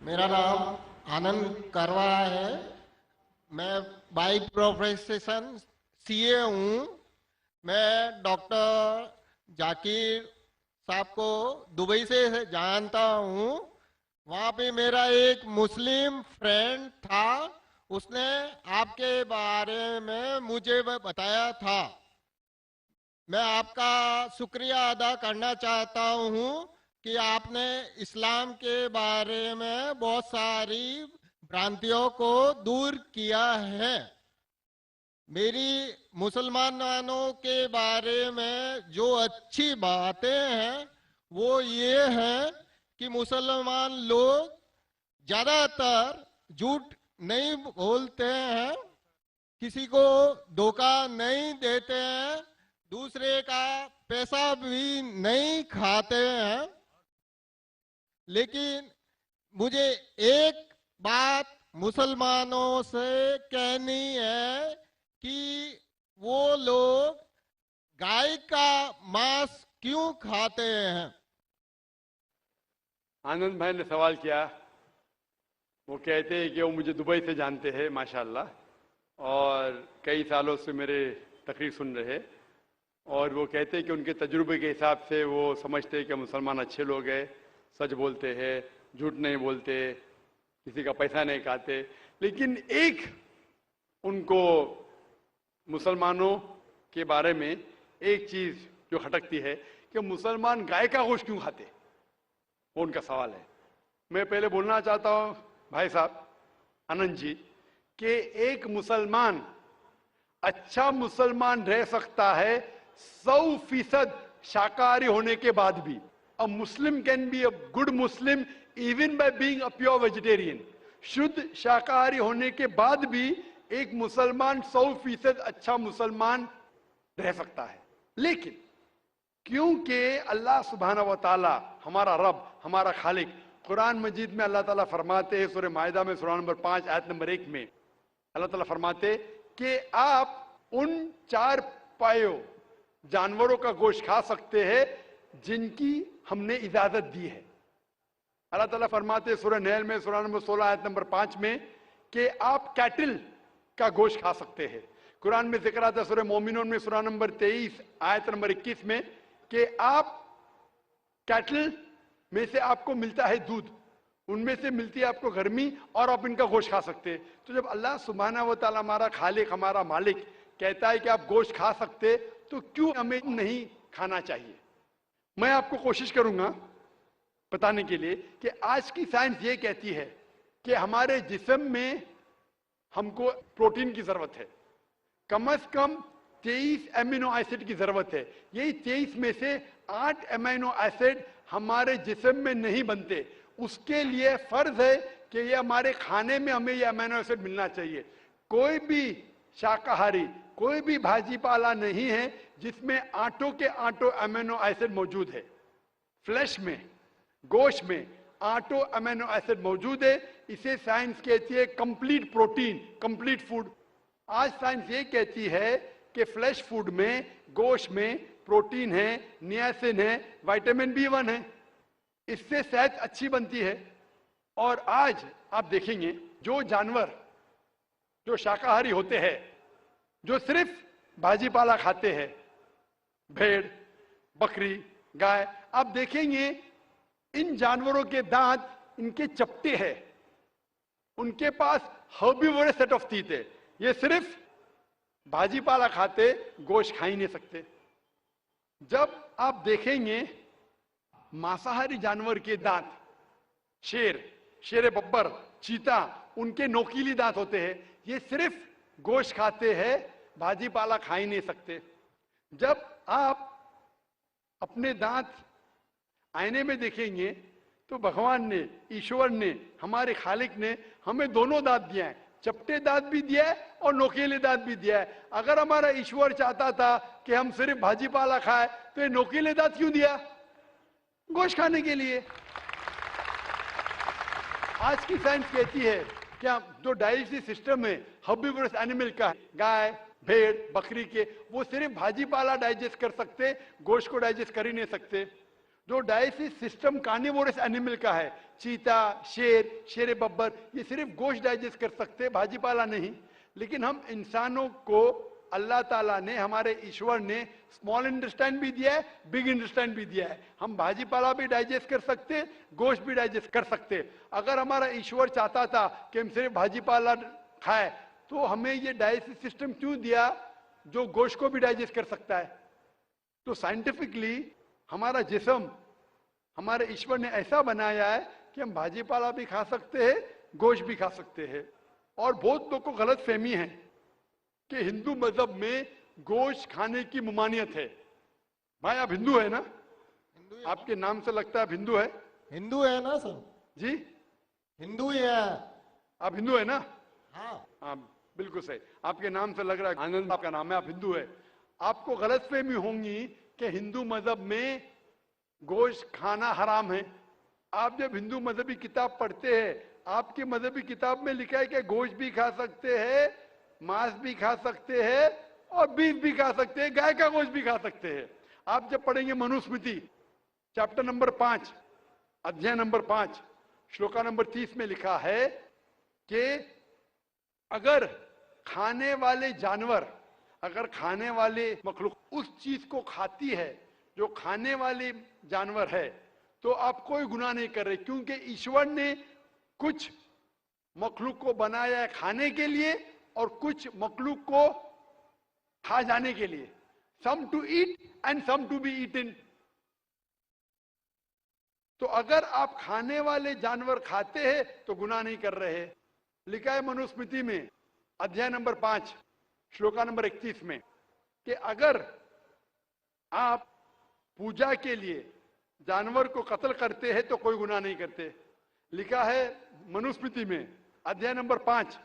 मेरा नाम आनंद करवा है। मैं बाई प्रोफेशन सीए हूँ। मैं डॉक्टर जाकिर साहब को दुबई से जानता हूँ। वहाँ पे मेरा एक मुस्लिम फ्रेंड था, उसने आपके बारे में मुझे बताया था। मैं आपका शुक्रिया अदा करना चाहता हूँ कि आपने इस्लाम के बारे में बहुत सारी भ्रांतियों को दूर किया है। मेरी मुसलमानों के बारे में जो अच्छी बातें हैं वो ये है कि मुसलमान लोग ज्यादातर झूठ नहीं बोलते हैं, किसी को धोखा नहीं देते हैं, दूसरे का पैसा भी नहीं खाते हैं। लेकिन मुझे एक बात मुसलमानों से कहनी है कि वो लोग गाय का मांस क्यों खाते हैं। आनंद भाई ने सवाल किया। वो कहते हैं कि वो मुझे दुबई से जानते हैं माशाल्लाह, और कई सालों से मेरे तकरीर सुन रहे, और वो कहते हैं कि उनके तजुर्बे के हिसाब से वो समझते हैं कि मुसलमान अच्छे लोग हैं, सच बोलते हैं, झूठ नहीं बोलते, किसी का पैसा नहीं खाते। लेकिन एक उनको मुसलमानों के बारे में एक चीज जो खटकती है कि मुसलमान गाय का गोश्त क्यों खाते, वो उनका सवाल है। मैं पहले बोलना चाहता हूं भाई साहब आनंद जी कि एक मुसलमान अच्छा मुसलमान रह सकता है 100% शाकाहारी होने के बाद भी। A Muslim can be a good Muslim even by being a pure vegetarian. शुद्ध शाकाहारी होने के बाद भी एक मुसलमान 100% अच्छा मुसलमान रह सकता है। लेकिन क्योंकि अल्लाह सुब्हाना व ताला हमारा रब, हमारा खालिक, कुरान मजीद में अल्लाह ताला फरमाते हैं, सूरह मायदा में सूरा नंबर 5 आयत नंबर 1 में अल्लाह ताला फरमाते कि आप उन 4 पायों जानवरों का गोश्त खा सकते हैं जिनकी हमने इजाजत दी है। अल्लाह ताला फरमाते सूरह नहल में सूरा नंबर 16 आयत नंबर 5 में कि आप कैटल का गोश्त खा सकते हैं। कुरान में जिक्र आता है सूरह मोमिनून में सूरा नंबर 23 आयत नंबर 21 में कि आप कैटल में से आपको मिलता है दूध, उनमें से मिलती है आपको गर्मी, और आप इनका गोश्त खा सकते हैं। तो जब अल्लाह सुब्हाना व तआला हमारा खालिक, हमारा मालिक कहता है कि आप गोश्त खा सकते, तो क्यों हमें नहीं खाना चाहिए। मैं आपको कोशिश करूंगा बताने के लिए कि आज की साइंस ये कहती है कि हमारे जिस्म में हमको प्रोटीन की जरूरत है, कम से कम 23 एमिनो एसिड की जरूरत है। यही 23 में से 8 एमिनो एसिड हमारे जिस्म में नहीं बनते। उसके लिए फर्ज है कि ये हमारे खाने में हमें ये एमिनो एसिड मिलना चाहिए। कोई भी शाकाहारी, कोई भी भाजी पाला नहीं है जिसमें आटों के आटो एमिनो एसिड मौजूद है। फ्लैश में, गोश्त में आटो एमिनो एसिड मौजूद है। इसे साइंस कहती है कंप्लीट प्रोटीन, कंप्लीट फूड। आज साइंस ये कहती है कि फ्लैश फूड में, गोश्त में प्रोटीन है, नियासिन है, विटामिन B1 है, इससे सेहत अच्छी बनती है। और आज आप देखेंगे जो जानवर जो शाकाहारी होते हैं, जो सिर्फ भाजी पाला खाते हैं, भेड़, बकरी, गाय, आप देखेंगे इन जानवरों के दांत इनके चपटे हैं, उनके पास हर्बीवोरस सेट ऑफ टीथ है। ये सिर्फ भाजी पाला खाते, गोश्त खा ही नहीं सकते। जब आप देखेंगे मांसाहारी जानवर के दांत, शेर बब्बर, चीता, उनके नोकीली दांत होते हैं। ये सिर्फ गोश्त खाते हैं, भाजी पाला खा ही नहीं सकते। जब आप अपने दांत आईने में देखेंगे तो भगवान ने, ईश्वर ने, हमारे खालिक ने हमें दोनों दांत दिया है, चपटे दांत भी दिया है और नोकीले दांत भी दिया है। अगर हमारा ईश्वर चाहता था कि हम सिर्फ भाजी पाला खाए तो ये नोकीले दांत क्यों दिया? गोश्त खाने के लिए। आज की साइंस कहती है कि जो डाइजेस्टिव सिस्टम है हर्बीवोरस एनिमल का, गाय, भेड़, बकरी के, वो सिर्फ भाजी पाला डाइजेस्ट कर सकते, गोश्त को डाइजेस्ट कर ही नहीं सकते। जो डाइजेस्टिव सिस्टम कार्निवोरस एनिमल का है, चीता, शेर, शेर बब्बर, ये सिर्फ गोश्त डाइजेस्ट कर सकते हैं, भाजी पाला नहीं। लेकिन हम इंसानों को अल्लाह ताला ने, हमारे ईश्वर ने स्मॉल इंटेस्टाइन भी दिया है, बिग इंटेस्टाइन भी दिया है। हम भाजी पाला भी डाइजेस्ट कर सकते, गोश्त भी डाइजेस्ट कर सकते। अगर हमारा ईश्वर चाहता था कि हम सिर्फ भाजी पाला खाए, तो हमें ये डाइजेस्टिव सिस्टम क्यों दिया जो गोश्त को भी डाइजेस्ट कर सकता है? तो साइंटिफिकली हमारा जिस्म, हमारे ईश्वर ने ऐसा बनाया है कि हम भाजी पाला भी खा सकते हैं, गोश्त भी खा सकते हैं। और बहुत लोगों को गलत फहमी है कि हिंदू मजहब में गोश्त खाने की ममानियत है। भाई आप हिंदू है ना? हिंदू है। आपके नाम से लगता है आप हिंदू है। हिंदू है ना सर? जी, हिंदू ही है। आप हिंदू है ना? हाँ। हाँ, बिल्कुल सही। आपके नाम से लग रहा है, आनंद आपका नाम है, आप हिंदू है। आपको गलत फहमी होंगी कि हिंदू मजहब में गोश्त खाना हराम है। आप जब हिंदू मजहबी किताब पढ़ते हैं, आपकी मजहबी किताब में लिखा है कि गोश्त भी खा सकते हैं, मांस भी खा सकते हैं और बीफ भी खा सकते हैं, गाय का गोश्त भी खा सकते हैं। आप जब पढ़ेंगे मनुस्मृति चैप्टर नंबर 5, अध्याय नंबर 5, श्लोका नंबर 30 में लिखा है कि अगर खाने वाले जानवर, अगर खाने वाले मखलूक उस चीज को खाती है जो खाने वाले जानवर है, तो आप कोई गुनाह नहीं कर रहे, क्योंकि ईश्वर ने कुछ मखलूक को बनाया है खाने के लिए और कुछ मखलूक को खा जाने के लिए। Some to eat and some to be eaten. तो अगर आप खाने वाले जानवर खाते हैं तो गुनाह नहीं कर रहे। लिखा है मनुस्मृति में अध्याय नंबर 5 श्लोका नंबर 31 में कि अगर आप पूजा के लिए जानवर को कत्ल करते हैं तो कोई गुनाह नहीं करते। लिखा है मनुस्मृति में अध्याय नंबर 5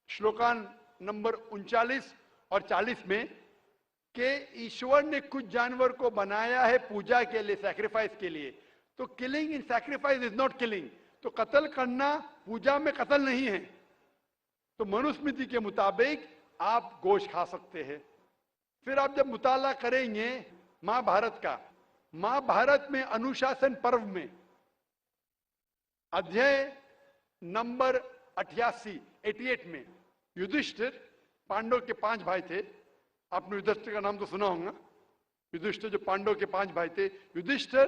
श्लोकान नंबर 39 और 40 में कि ईश्वर ने कुछ जानवर को बनाया है पूजा के लिए, सैक्रिफाइस के लिए। तो killing in sacrifice is not killing. तो कत्ल करना पूजा में कत्ल नहीं है। तो मनुस्मृति के मुताबिक आप गोश्त खा सकते हैं। फिर आप जब मुताला करेंगे महाभारत का, महाभारत में अनुशासन पर्व में अध्याय नंबर 88 में युधिष्ठिर, पांडव के 5 भाई थे। आपने युधिष्ठिर का नाम तो सुना होगा। युधिष्ठिर जो पांडव के 5 भाई थे, युधिष्ठिर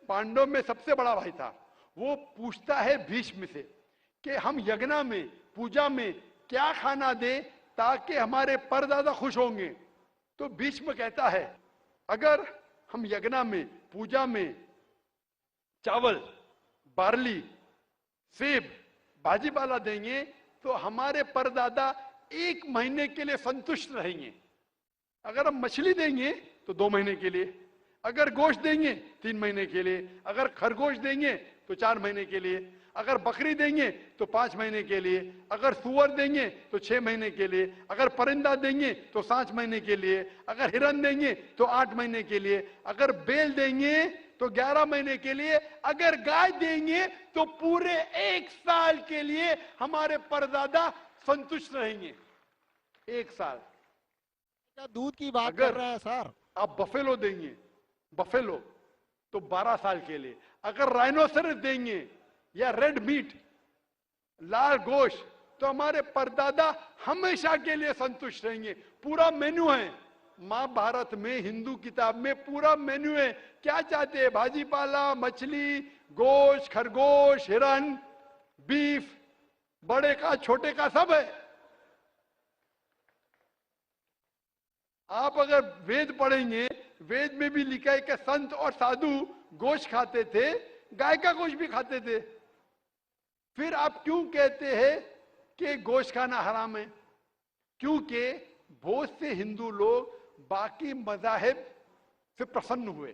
पांडव में सबसे बड़ा भाई था। वो पूछता है भीष्म से कि हम यज्ञ में, पूजा में क्या खाना दे ताकि हमारे परदादा खुश होंगे। तो भीष्म कहता है अगर हम यज्ञ में, पूजा में चावल, बार्ली, सेब, भाजी पाला देंगे तो हमारे परदादा 1 महीने के लिए संतुष्ट रहेंगे। अगर हम मछली देंगे तो 2 महीने के लिए, अगर गोश्त देंगे 3 महीने के लिए, अगर खरगोश देंगे तो 4 महीने के लिए, अगर बकरी देंगे तो 5 महीने के लिए, अगर सुअर देंगे तो 6 महीने के लिए, अगर परिंदा देंगे तो 7 महीने के लिए, अगर हिरन देंगे तो 8 महीने के लिए, अगर बैल देंगे तो 11 महीने के लिए, अगर गाय देंगे तो पूरे 1 साल के लिए हमारे परदादा संतुष्ट रहेंगे। 1 साल। क्या दूध की बात कर रहे हैं सर? आप बफेलो देंगे, बफेलो तो 12 साल के लिए, अगर राइनोसरस देंगे या रेड मीट, लाल गोश्त, तो हमारे परदादा हमेशा के लिए संतुष्ट रहेंगे। पूरा मेन्यू है महाभारत में, हिंदू किताब में पूरा मेन्यू है। क्या चाहते हैं? भाजी पाला, मछली, गोश्त, खरगोश, हिरन, बीफ, बड़े का छोटे का सब है। आप अगर वेद पढ़ेंगे, वेद में भी लिखा है कि संत और साधु गोश्त खाते थे, गाय का गोश्त भी खाते थे। फिर आप क्यों कहते हैं कि गोश्त खाना हराम है? क्योंकि बहुत से हिंदू लोग बाकी मजाहिब से प्रसन्न हुए।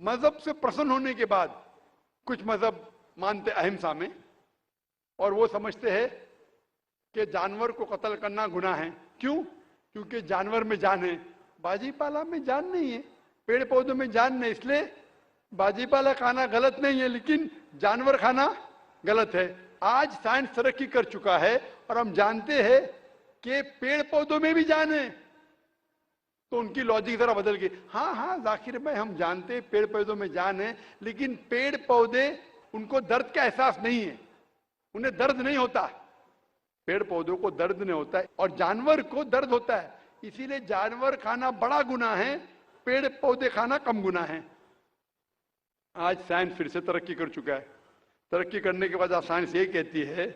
मजहब से प्रसन्न होने के बाद कुछ मजहब मानते अहिंसा में, और वो समझते हैं कि जानवर को कत्ल करना गुनाह है। क्यों? क्योंकि जानवर में जान है, बाजी पाला में जान नहीं है, पेड़ पौधों में जान नहीं, इसलिए बाजी पाला खाना गलत नहीं है, लेकिन जानवर खाना गलत है। आज साइंस तरक्की कर चुका है और हम जानते हैं कि पेड़ पौधों में भी जान है। तो उनकी लॉजिक जरा बदल गई। हाँ हाँ जाकिर भाई, हम जानते हैं पेड़ पौधों में जान है, लेकिन पेड़ पौधे उनको दर्द का एहसास नहीं है, उन्हें दर्द नहीं होता। पेड़ पौधों को दर्द नहीं होता है और जानवर को दर्द होता है, इसीलिए जानवर खाना बड़ा गुनाह है, पेड़ पौधे खाना कम गुनाह है। आज साइंस फिर से तरक्की कर चुका है। तरक्की करने के बाद आज साइंस ये कहती है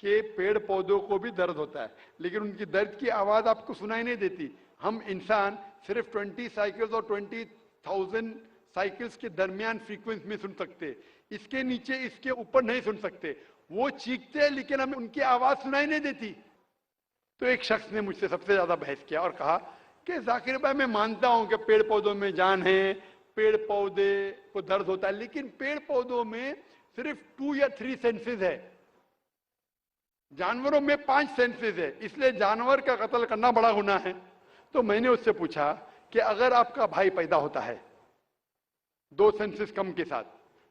कि पेड़ पौधों को भी दर्द होता है, लेकिन उनकी दर्द की आवाज आपको सुनाई नहीं देती। हम इंसान सिर्फ 20 साइकिल्स और 20,000 साइकिल्स के दरमियान फ्रीक्वेंसी में सुन सकते, इसके नीचे इसके ऊपर नहीं सुन सकते। वो चीखते हैं लेकिन हमें उनकी आवाज सुनाई नहीं देती। तो एक शख्स ने मुझसे सबसे ज्यादा बहस किया और कहा कि जाकिर भाई, मैं मानता हूं कि पेड़ पौधों में जान है, पेड़ पौधे को दर्द होता है, लेकिन पेड़ पौधों में सिर्फ 2 या 3 सेंसेस है, जानवरों में 5 सेंसेस है, इसलिए जानवर का कत्ल करना बड़ा गुनाह है। तो मैंने उससे पूछा कि अगर आपका भाई पैदा होता है 2 सेंसेस कम के साथ,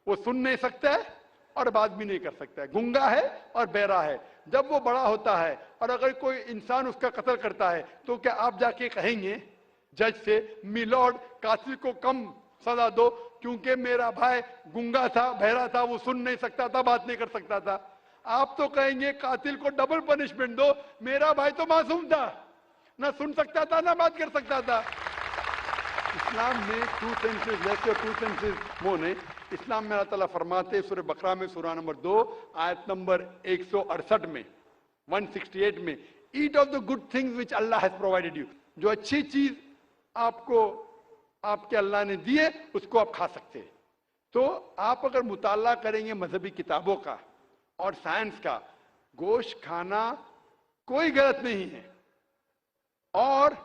वो सुन नहीं सकता है और बात भी नहीं कर सकता है, गूंगा है और बहरा है, जब वो बड़ा होता है और अगर कोई इंसान उसका कत्ल करता है, तो क्या आप जाके कहेंगे जज से, मिलॉर्ड कातिल को कम सजा दो क्योंकि मेरा भाई गूंगा था, बहरा था, वो सुन नहीं सकता था, बात नहीं कर सकता था? आप तो कहेंगे कातिल को डबल पनिशमेंट दो, मेरा भाई तो मासूम था, ना सुन सकता था ना बात कर सकता था। इस्लाम में 2 सेंसेस लेस और 2 सेंसेस मोर नहीं। इस्लाम में अल्लाह ताला फरमाते सूरह बकरा में सूरह नंबर 2 आयत नंबर 168 में 168 में, eat of the good things which Allah has provided you, जो अच्छी चीज आपको आपके अल्लाह ने दी है उसको आप खा सकते हैं। तो आप अगर मुताला करेंगे मजहबी किताबों का और साइंस का, गोश्त खाना कोई गलत नहीं है और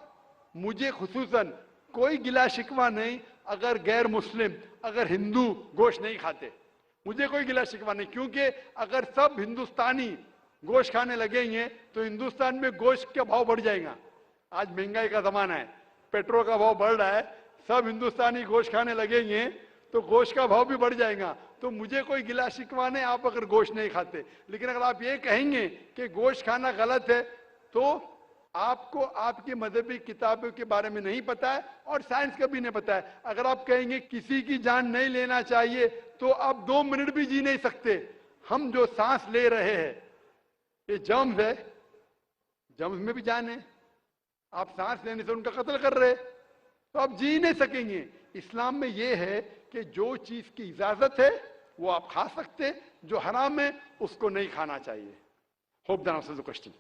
मुझे खुसूसन कोई गिला शिकवा नहीं अगर गैर मुस्लिम, अगर हिंदू गोश्त नहीं खाते, मुझे कोई गिला शिकवा नहीं, क्योंकि अगर सब हिंदुस्तानी गोश्त खाने लगेंगे तो हिंदुस्तान में गोश्त का भाव बढ़ जाएगा। आज महंगाई का जमाना है, पेट्रोल का भाव बढ़ रहा है, सब हिंदुस्तानी गोश्त खाने लगेंगे तो गोश्त का भाव भी बढ़ जाएगा। तो मुझे कोई गिला शिकवा नहीं आप अगर गोश्त नहीं खाते, लेकिन अगर आप ये कहेंगे कि गोश्त खाना गलत है तो आपको आपकी मजहबी किताबों के बारे में नहीं पता है और साइंस का भी नहीं पता है। अगर आप कहेंगे किसी की जान नहीं लेना चाहिए तो आप 2 मिनट भी जी नहीं सकते। हम जो सांस ले रहे हैं ये जर्म्स है, जर्म्स में भी जान है, आप सांस लेने से उनका कत्ल कर रहे तो आप जी नहीं सकेंगे। इस्लाम में यह है कि जो चीज की इजाजत है वो आप खा सकते, जो हराम है उसको नहीं खाना चाहिए। Hope that answers the question.